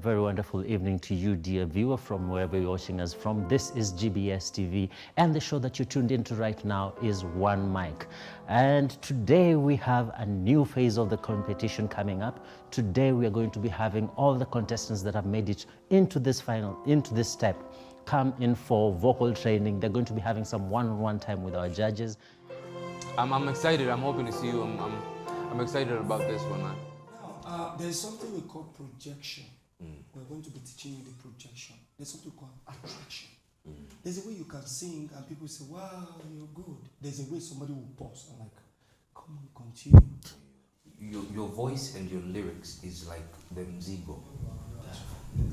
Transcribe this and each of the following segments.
very wonderful evening to you, dear viewer, from wherever you're watching us from. This is GBS TV, and the show that you tuned into right now is One Mic. And today we have a new phase of the competition coming up. Today we are going to be having all the contestants that have made it into this step come in for vocal training. They're going to be having some one-on-one time with our judges. I'm excited. I'm hoping to see you. I'm excited about this one, man. There's something we call projection. We're going to be teaching you the projection. There's something called attraction. There's a way you can sing and people say, wow, you're good. There's a way somebody will pause and like, come on, continue. Your voice and your lyrics is like the mzigo.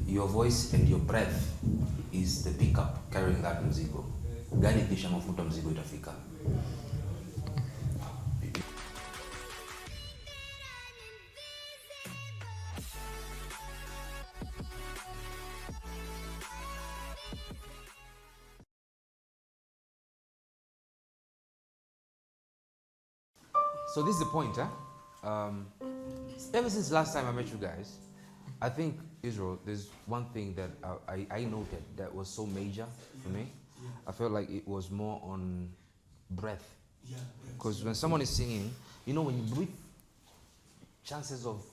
Your voice and your breath is the pickup carrying that mzigo. Gari kisha mafuta mzigo itafika. So this is the point, huh? Ever since last time I met you guys, I think, Israel, there's one thing that I noted that was so major for me. I felt like it was more on breath. Because when someone is singing, you know, when you breathe, chances of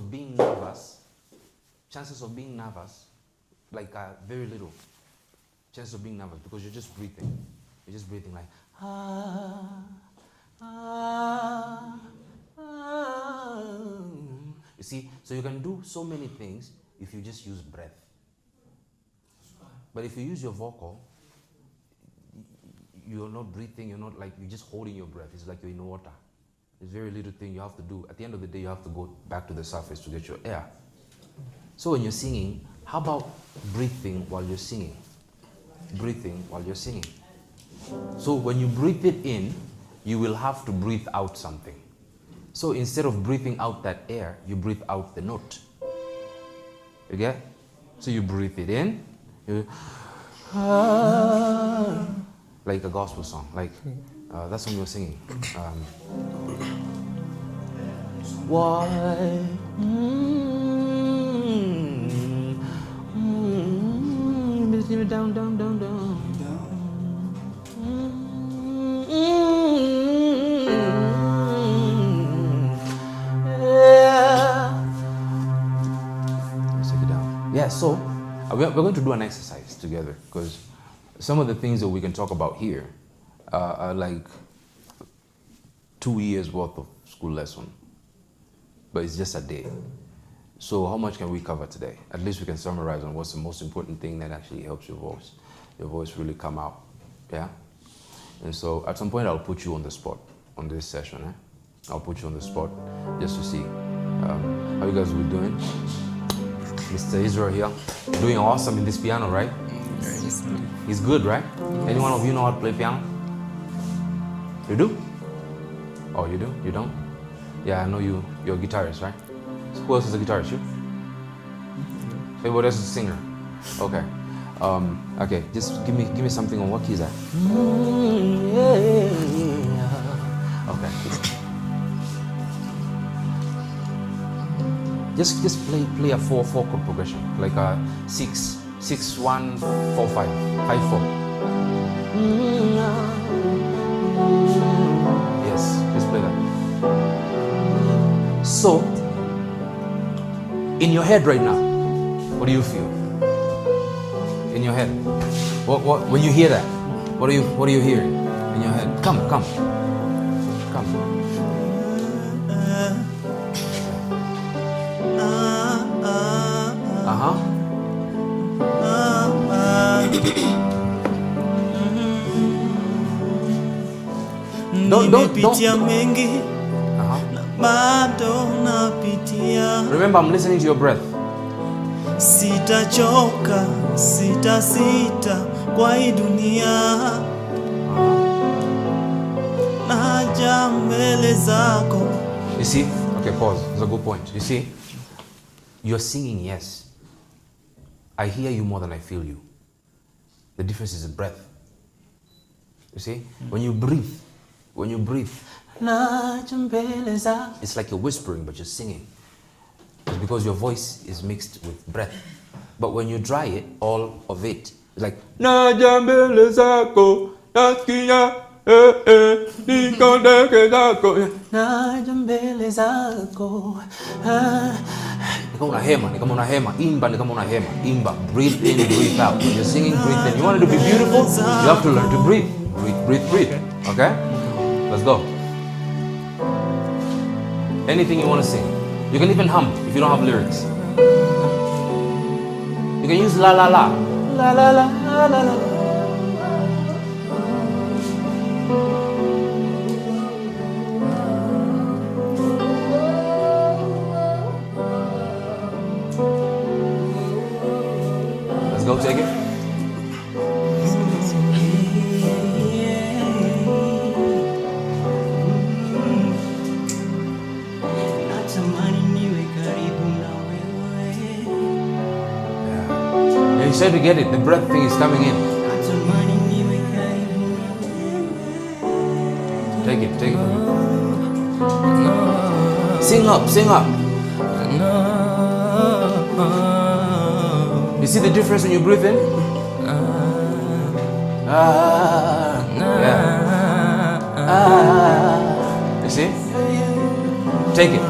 being nervous, like very little. Chances of being nervous because you're just breathing. You're just breathing like, ah. You see, so you can do so many things if you just use breath. But if you use your vocal, you're not breathing, you're just holding your breath. It's like you're in water. There's very little thing you have to do. At the end of the day, you have to go back to the surface to get your air. So when you're singing, how about breathing while you're singing? Breathing while you're singing. So when you breathe it in, you will have to breathe out something. So instead of breathing out that air, you breathe out the note. You get? So you breathe it in, like a gospel song, like that song you're singing. Why? Down, down, down, down. Yeah, so we're going to do an exercise together because some of the things that we can talk about here are like 2 years worth of school lesson, but it's just a day. So how much can we cover today? At least we can summarize on what's the most important thing that actually helps your voice really come out, yeah? And so at some point I'll put you on the spot on this session, I'll put you on the spot just to see how you guys will be doing. Mr. Israel here, doing awesome in this piano, right? He's good, right? Any one of you know how to play piano? You do? Oh, you do? You don't? Yeah, I know you're a guitarist, right? So who else is a guitarist? You? Everybody else is a singer? Okay. Okay, just give me something on what key is that? Okay. Just play a 4/4 chord progression, like a 6/1 4/5 5/4. Yes, just play that. So, in your head right now, what do you feel? In your head, what when you hear that? What are you hearing in your head? Come. Nimepitia mengi na bado napitia. Remember, I'm listening to your breath. Sitachoka, sitasita kwa hii dunia. Naja mbele zako. You see? Okay, pause. That's a good point. You see? You're singing, yes. I hear you more than I feel you. The difference is the breath. You see? When you breathe, it's like you're whispering, but you're singing. It's because your voice is mixed with breath. But when you dry it, all of it, like Najambele zako, nasikia nikondeke zako, Najambele zako. Ni kama una hema, imba ni kama una hema, imba, breathe in, breathe out. When you're singing, breathe in. You want it to be beautiful, you have to learn to breathe. Breathe. Okay? Let's go. Anything you want to sing. You can even hum if you don't have lyrics. You can use la la la. La la la la la la. Let's go, take it. Yeah, you said to get it. The breath thing is coming in. Take it from me. Sing up. You see the difference when you breathe in? You see? Take it.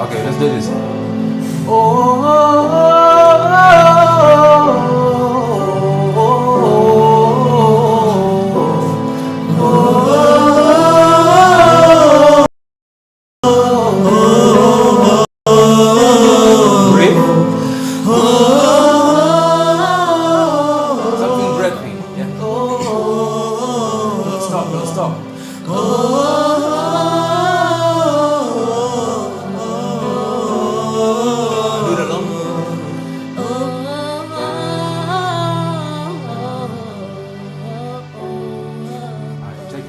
Okay, let's do this. Breathe. Something breathing. Yeah. Don't stop. Do it alone. Alright, take it.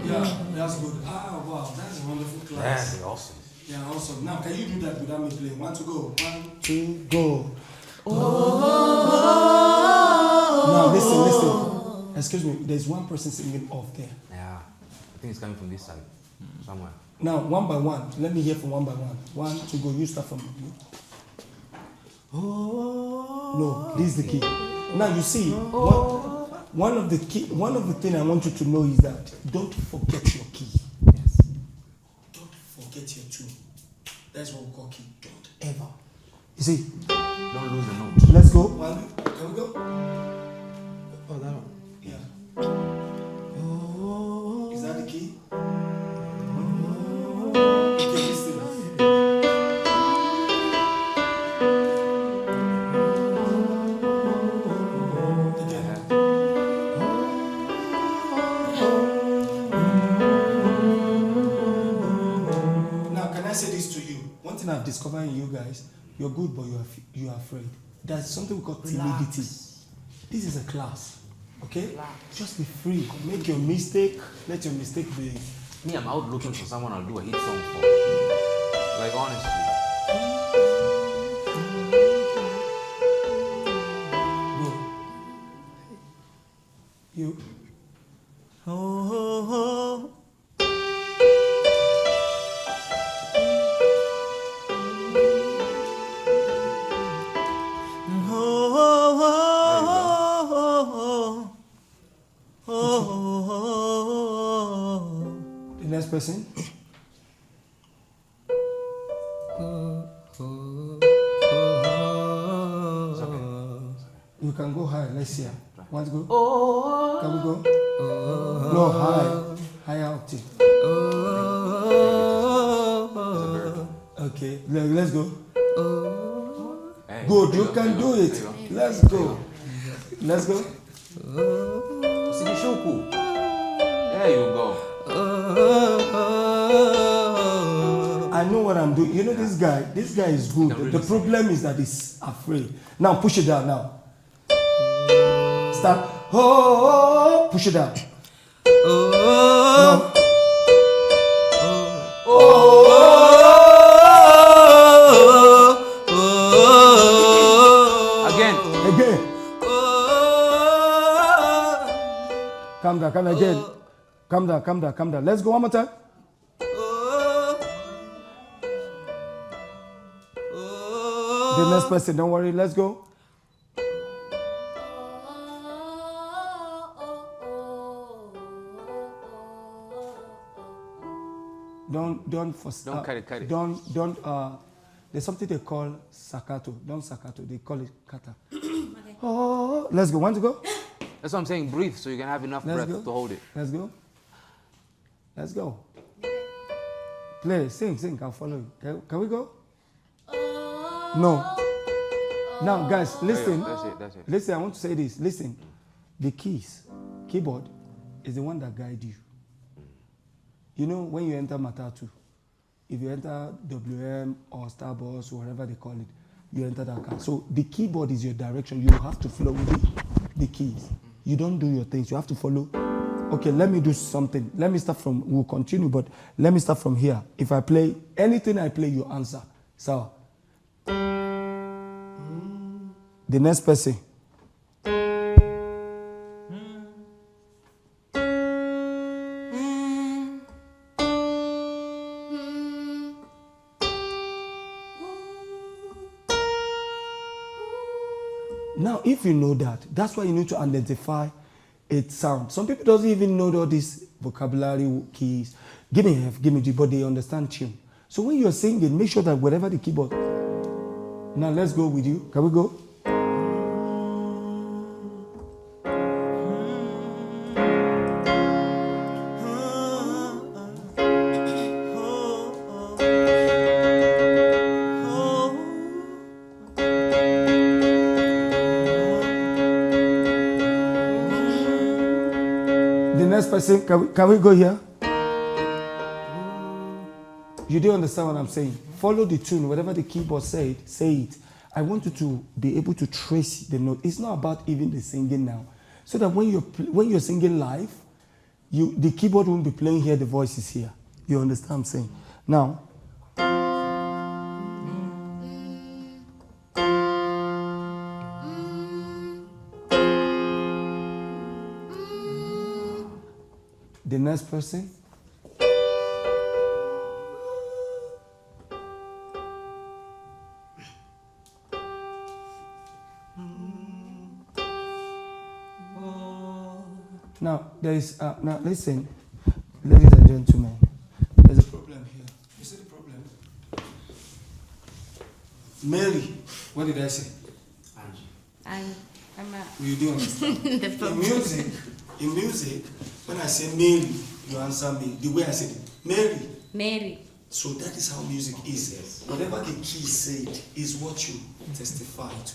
Yeah, that's good. Wow, that's a wonderful class. That's awesome. Yeah, awesome. Now, can you do that without me playing? 1, 2, go. 1, 2, go. Now, listen. Excuse me, there's one person singing off there. Yeah. I think it's coming from this side. Somewhere. Now, one by one. Let me hear from one by one. 1, 2, go. You start from you. No, this is the key. Now you see, one of the things I want you to know is that don't forget your key. Yes. Don't forget your tune. That's what we call key. Don't ever. You see? Don't lose the note. Let's go. Can we go? Oh, that one. Yeah. Is that the key? Okay, listen. Now, can I say this to you? One thing I've discovered in you guys, you're good, but you are afraid. There's something we call timidity. This is a class, okay? Just be free. Make your mistake. Let your mistake be. Me, I'm out looking for someone I'll do a hit song for. Like, honestly. You. The next person. You can go high. Let's see. Want to go? Can we go? No, high octave. Okay, let's go. Hey, Good, you can do it. Let's go. Let's go. Usijishuku. There you go. I know what I'm doing. You know this guy is good. The problem is that he's afraid. Now push it down now. Start. Oh, push it down. No. Again. Calm down again. Calm down. Let's go one more time. The next person, don't worry. Let's go. Don't cut it. Don't there's something they call staccato. Don't staccato. They call it kata. Okay. Oh, let's go. Want to go? That's what I'm saying. Breathe so you can have enough breath to hold it. Let's go. Play, sing. I'll follow you. Can we go? No. Now, guys, listen. That's it. Listen, I want to say this. Listen. The keyboard is the one that guides you. You know, when you enter Matatu, if you enter WM or Starbucks or whatever they call it, you enter that car. So the keyboard is your direction. You have to follow the keys. You don't do your things. You have to follow. Okay, let me do something. Let me start from, we'll continue, but let me start from here. If I play, anything I play, you answer. So, the next person. Now, if you know that, that's why you need to identify its sound. Some people don't even know all these vocabulary keys. Give me F, give me G, but they understand tune. So when you're singing, make sure that whatever the keyboard. Now let's go with you. Can we go? Next person, can we go here? You do understand what I'm saying? Follow the tune, whatever the keyboard said, say it. I want you to be able to trace the note. It's not about even the singing now. So that when you're singing live, the keyboard won't be playing here, the voice is here. You understand what I'm saying? Now, the next person. Now, there is, now listen, ladies and gentlemen, there's a problem here. You see the problem? Mary, what did I say? I'm You do understand? In music, when I say Mary, you answer me. The way I said it, Mary. So that is how music is. Yes. Whatever the key said is what you testify to.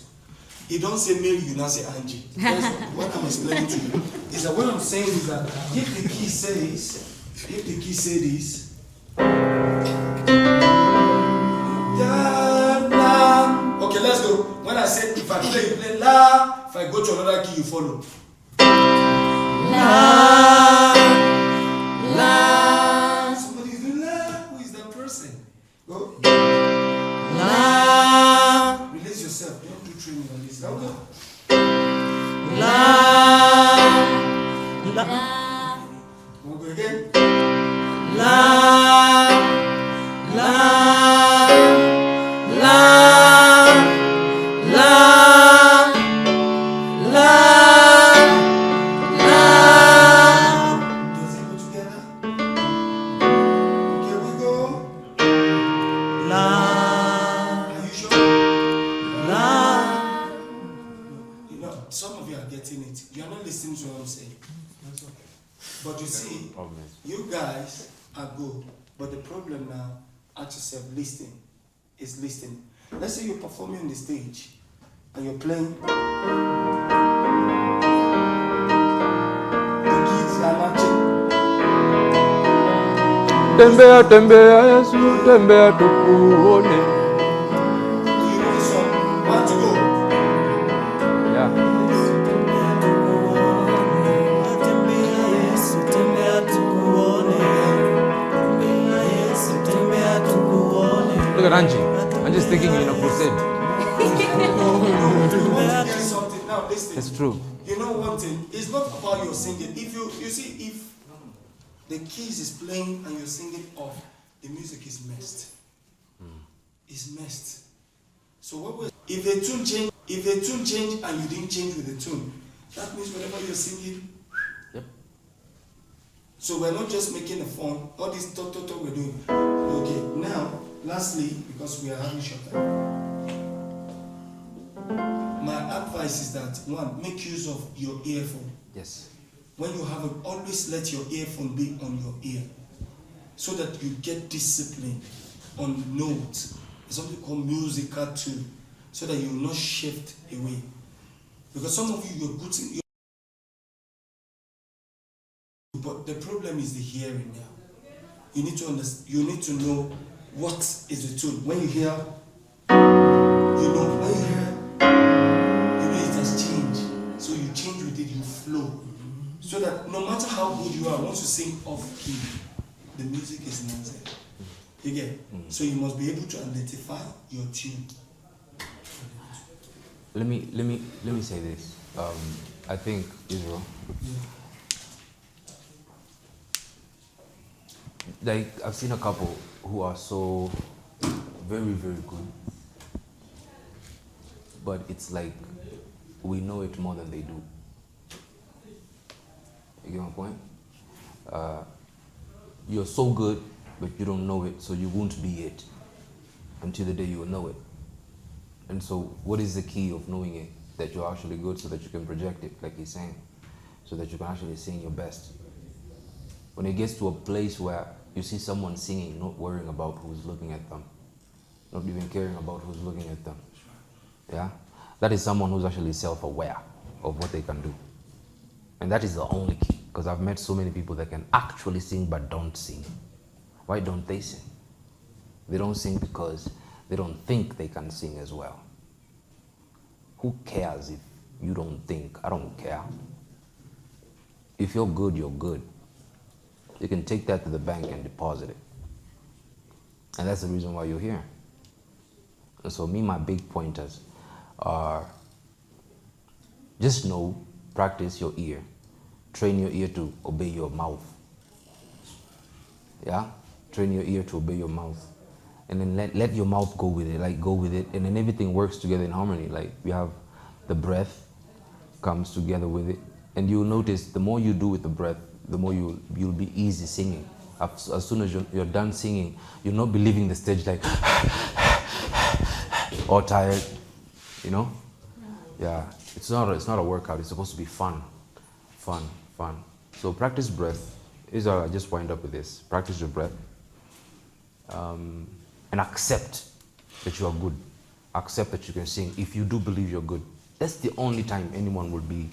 You don't say Mary, you now say Angie. That's what I'm explaining to you. Is that what I'm saying is that if the key says this, okay, let's go. When I said if I play, you play la. If I go to another key, you follow. La, la. Somebody's doing la. Who is that person? Go. La. Release yourself. Don't do training on this. Now go. La, la. We'll go again. La, la, la, la, la. But you see, you guys are good. But the problem now, ask yourself, listening is listening. Let's say you're performing on the stage. and you're playing, the kids are matching. Tembea, tembea, Yesu, tembea tukuone. You know this song? Want to go? Yeah. Look at Angie. Angie's thinking you're in a crusade. You want to get something now. Listen. It's true. You know one thing? It's not about your singing. If you see, if the keys is playing and you're singing off, the music is messed. It's messed. So if the tune change and you didn't change with the tune, that means whatever you're singing. Yep. So we're not just making a fun. All this talk we're doing. Okay. Now, lastly, because we are having short time. My advice is that one, make use of your earphone. Yes. When you have it, always let your earphone be on your ear, so that you get discipline on notes. There's something called musical tune, so that you will not shift away. Because some of you, you're good singing, but the problem is the hearing now. You need to understand. You need to know what is the tune. When you hear, you know. When you hear, it has changed. So you change with it, you flow. So that no matter how good you are, once you sing off key, the music is nonsense. You get? So you must be able to identify your tune. Let me say this. I think Israel. Like I've seen a couple who are so very, very good, but it's like we know it more than they do. You get my point? You're so good, but you don't know it, so you won't be it until the day you will know it. And so what is the key of knowing it? That you're actually good so that you can project it, like he's saying, so that you can actually sing your best. When it gets to a place where you see someone singing, not worrying about who's looking at them, not even caring about who's looking at them, yeah? That is someone who's actually self-aware of what they can do. And that is the only key, because I've met so many people that can actually sing but don't sing. Why don't they sing? They don't sing because they don't think they can sing as well. Who cares if you don't think? I don't care. If you're good, you're good. You can take that to the bank and deposit it. And that's the reason why you're here. And so my big pointers are just know, practice your ear. Train your ear to obey your mouth. Yeah? Train your ear to obey your mouth. And then let your mouth go with it, like go with it. And then everything works together in harmony. Like you have the breath comes together with it. And you'll notice the more you do with the breath, the more you'll be easy singing. As soon as you're done singing, you'll not be leaving the stage like or tired, you know? Yeah, it's not a workout. It's supposed to be fun. So practice breath. I just wind up with this. Practice your breath. And accept that you are good. Accept that you can sing. If you do believe you're good, that's the only time anyone will be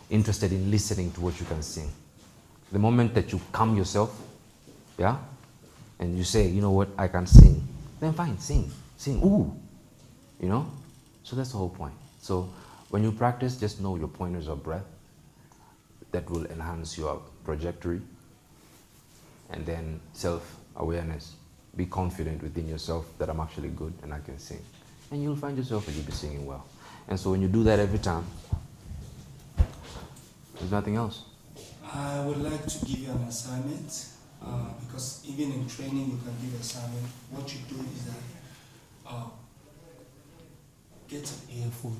interested in listening to what you can sing. The moment that you calm yourself, yeah, and you say, you know what, I can sing, then fine, sing, ooh, you know? So that's the whole point. So when you practice, just know your pointers are breath. That will enhance your trajectory. And then self-awareness. Be confident within yourself that I'm actually good and I can sing. And you'll find yourself and you'll be singing well. And so when you do that every time, there's nothing else. I would like to give you an assignment, because even in training you can give assignment. What you do is that get an earphone.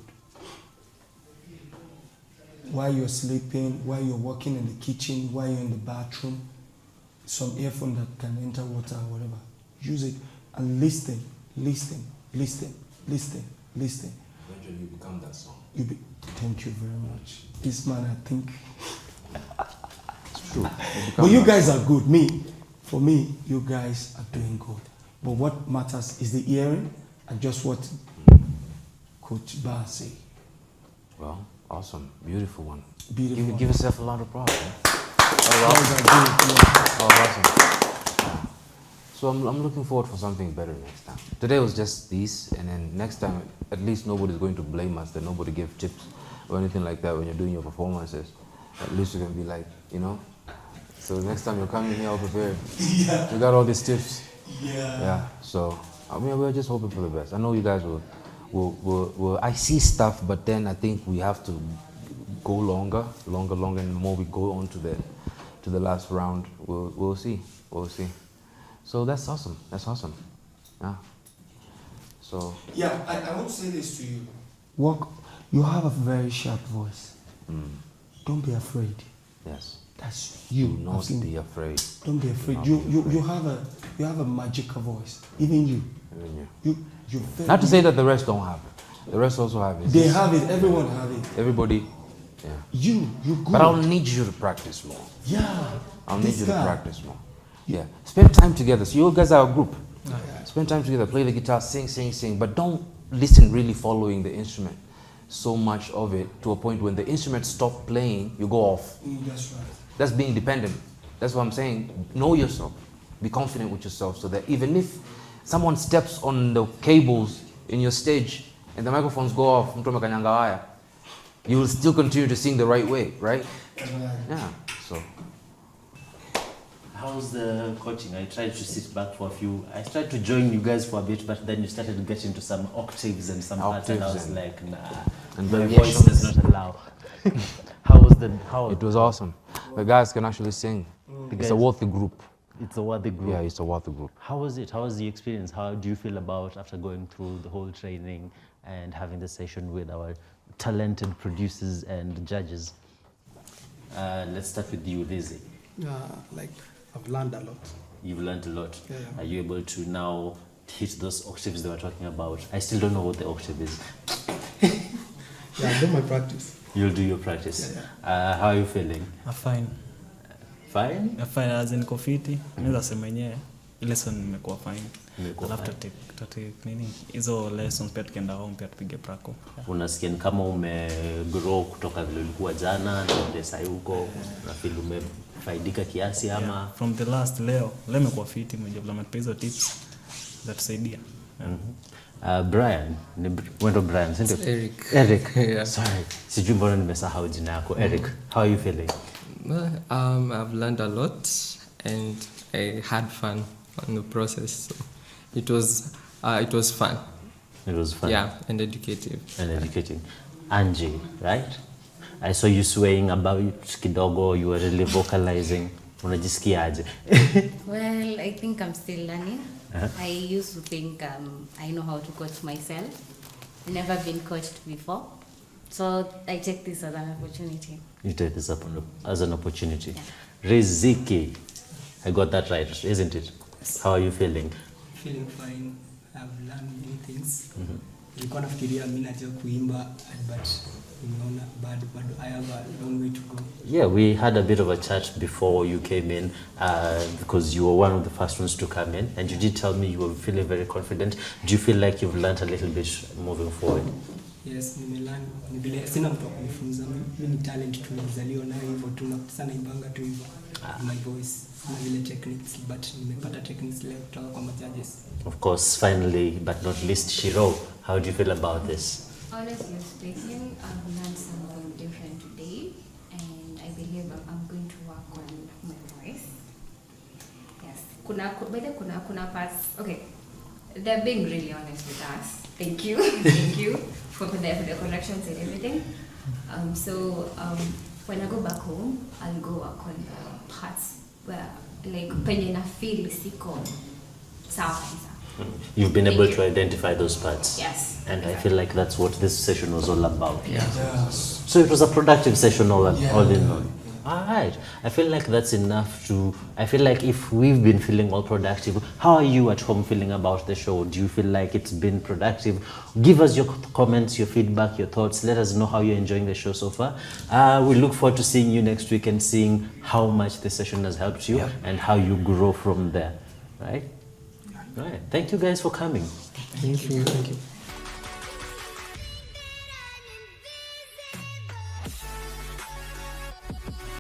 While you're sleeping, while you're working in the kitchen, while you're in the bathroom, some earphone that can enter water or whatever. Use it and listen. Eventually you become that song. Thank you very much. This man, I think. It's true. But you guys are good. For me, you guys are doing good. But what matters is the hearing and just what. Cool. Coach Basi. Well, awesome. Beautiful one. Beautiful. Give yourself a lot of props. Man. That was a good, yeah. Oh, awesome. So I'm looking forward for something better next time. Today was just these, and then next time, at least nobody's going to blame us that nobody gave tips or anything like that when you're doing your performances. At least you can be like, you know. So next time you're coming here all prepared. Yeah. We got all these tips. Yeah. Yeah. So I mean, we're just hoping for the best. I know you guys will. I see stuff, but then I think we have to go longer, and the more we go on to the last round, we'll see. So that's awesome. Yeah. So. Yeah, I want to say this to you. You have a very sharp voice. Don't be afraid. Yes. That's you. Do not be afraid. Don't be afraid. You have a magical voice. Even you. You very, Not to say that the rest don't have it. The rest also have it. they have it. Everyone have it. Everybody. Yeah. You good. But I'll need you to practice more. Yeah. I'll need this you to guy. practice more. Yeah. Spend time together. So you guys are a group. Spend time together. Play the guitar. Sing. But don't listen really following the instrument. So much of it to a point when the instrument stop playing, you go off. That's right. That's being dependent. That's what I'm saying. Know yourself. Be confident with yourself so that even if someone steps on the cables in your stage and the microphones go off, you will still continue to sing the right way, right? Yeah. So. How's the coaching? I tried to sit back for a few. I tried to join you guys for a bit, but then you started to get into some octaves and some parts, and I was like, nah, And my variations. voice does not allow. How? It was awesome. The guys can actually sing. It's a worthy group. It's a worthy group. Yeah, it's a worthy group. How was it? How was the experience? How do you feel about after going through the whole training and having the session with our talented producers and judges? Let's start with you, Lizzie. Like I've learned a lot. You've learned a lot. Yeah. Are you able to now hit those octaves they were talking about? I still don't know what the octave is. Yeah, I do my practice. You'll do your practice. Yeah, How are you feeling? Fine. Fine? Fine, as in niko fiti. Naweza sema yenyewe lesson nimekuwa fine. Imekuwa Alafu tutate nini? Hizo lessons pia tukienda home pia tupige prako. Unasikia ni kama umegrow kutoka vile ulikuwa jana na ndio sasa huko na feel umefaidika kiasi ama Yeah, from the last leo imekuwa fiti, mmoja mmetupa hizo tips za tusaidia. Brian, wendo Brian, sio? Eric. Yeah. Sorry. Sijui mbona nimesahau jina yako. Eric, how are you feeling? Well, I've learned a lot and I had fun on the process. So it was fun. It was fun. Yeah, and educative. And educating. Angie, right? I saw you swaying about kidogo, you were really vocalizing. Unajisikiaje? Well, I think I'm still learning. I used to think I know how to coach myself. I've never been coached before. So I take this as an opportunity. You take this up as an opportunity. Riziki, I got that right, isn't it? How are you feeling? Feeling fine. I've learned many things. Nilikuwa nafikiria mimi najua kuimba but nimeona bado I have a long way to go. Yeah, we had a bit of a chat before you came in because you were one of the first ones to come in and you did tell me you were feeling very confident. Do you feel like you've learned a little bit moving forward? Yes, nimelearn. Ni vile sina mtu wa kunifunza. Mimi ni talent tu nilizaliwa nayo hivyo tu na sana ibanga tu hivyo. My voice na vile techniques but nimepata techniques leo kutoka kwa judges. Of course, finally but not least, Shiro, how do you feel about this? Honestly speaking, I've learned something different today, and I believe I'm going to work on my voice. Yes, kuna parts. Okay, they're being really honest with us. Thank you, thank you for the corrections and everything. When I go back home, I'll go work on the parts where like penye na feel siko sawa. You've been able to identify those parts. Yes. And I feel like that's what this session was all about. Yes. So it was a productive session all in all. All right. I feel like that's enough to... I feel like if we've been feeling all productive, how are you at home feeling about the show? Do you feel like it's been productive? Give us your comments, your feedback, your thoughts. Let us know how you're enjoying the show so far. We look forward to seeing you next week and seeing how much the session has helped you and how you grow from there. Right? All right. Thank you guys for coming. Thank you.